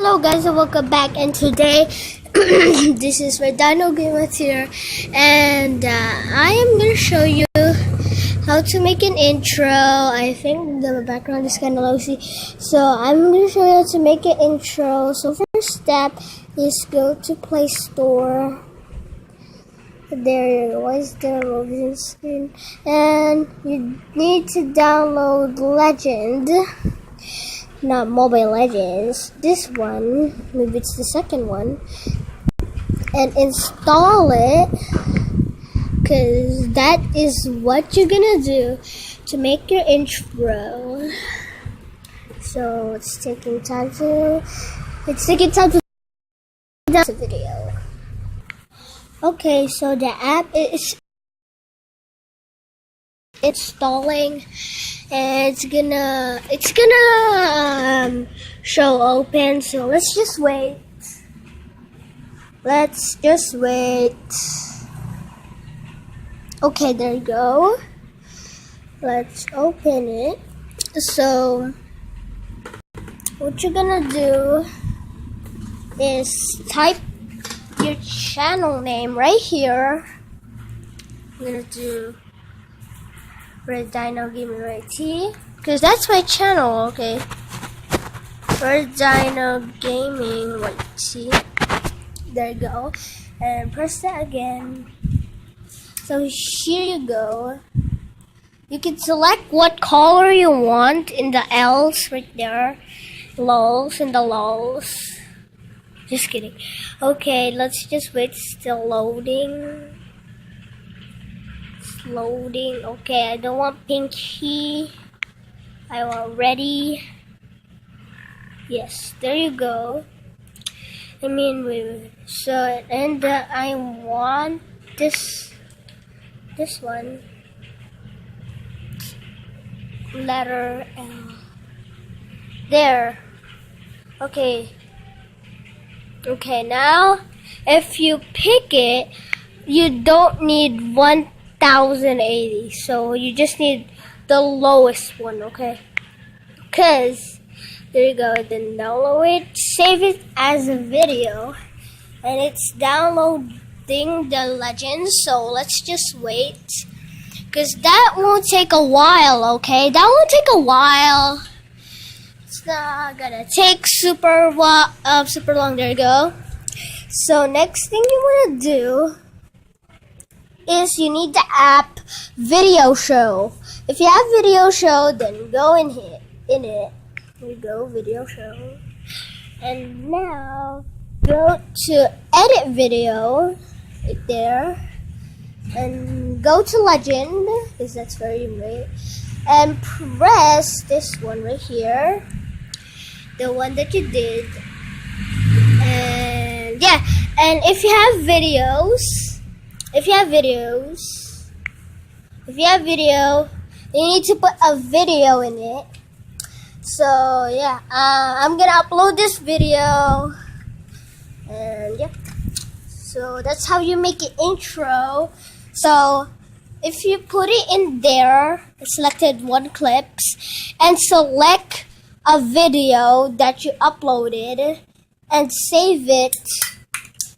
Hello guys and welcome back, and today this is where Dino Gamers here, and I am going to show you how to make an intro. I think the background is kind of lousy, so I'm going to show you how to make an intro. So first step is go to Play Store. There was the loading screen, and you need to download Legend. Not Mobile Legends, this one, maybe it's the second one, and install it, because that is what you're gonna do to make your intro. So it's taking time to download the video. Okay, so the app is installing, and it's gonna show open, so let's just wait. Okay, there you go. Let's open it. So what you're gonna do is type your channel name right here. I'm gonna do Red Dino Gaming right T, because that's my channel. Okay, Red Dino Gaming right T. There you go, and press that again. So here you go. You can select what color you want in the L's right there. LOLs in the LOLs. Just kidding. Okay, let's just wait. Still loading. Loading. Okay, I don't want pinky. I want ready. Yes, there you go. So, and I want this one, letter L. There. Okay, now if you pick it, you don't need 1080, so you just need the lowest one. Okay, because there you go. Then download it, save it as a video, and it's downloading the Legends. So let's just wait, because that won't take a while. Okay, that won't take a while. It's not gonna take super long. There you go. So next thing you wanna do is you need the app Video Show. If you have Video Show, then go in it. Here we go, Video Show. And now go to Edit Video right there, and go to Legend, because that's very right, and press this one right here, the one that you did. And yeah, and if you have video, you need to put a video in it. So yeah, I'm gonna upload this video, and yeah, so that's how you make an intro. So if you put it in there, selected one clips, and select a video that you uploaded, and save it,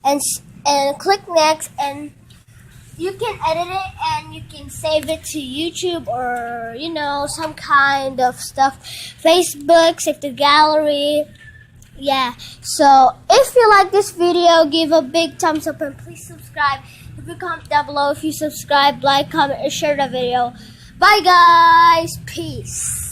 and click next, and you can edit it, and you can save it to YouTube, or some kind of stuff, Facebook, save to gallery. Yeah, so if you like this video, give a big thumbs up, and please subscribe. If you comment down below if you subscribe, like, comment, and share the video. Bye guys, peace.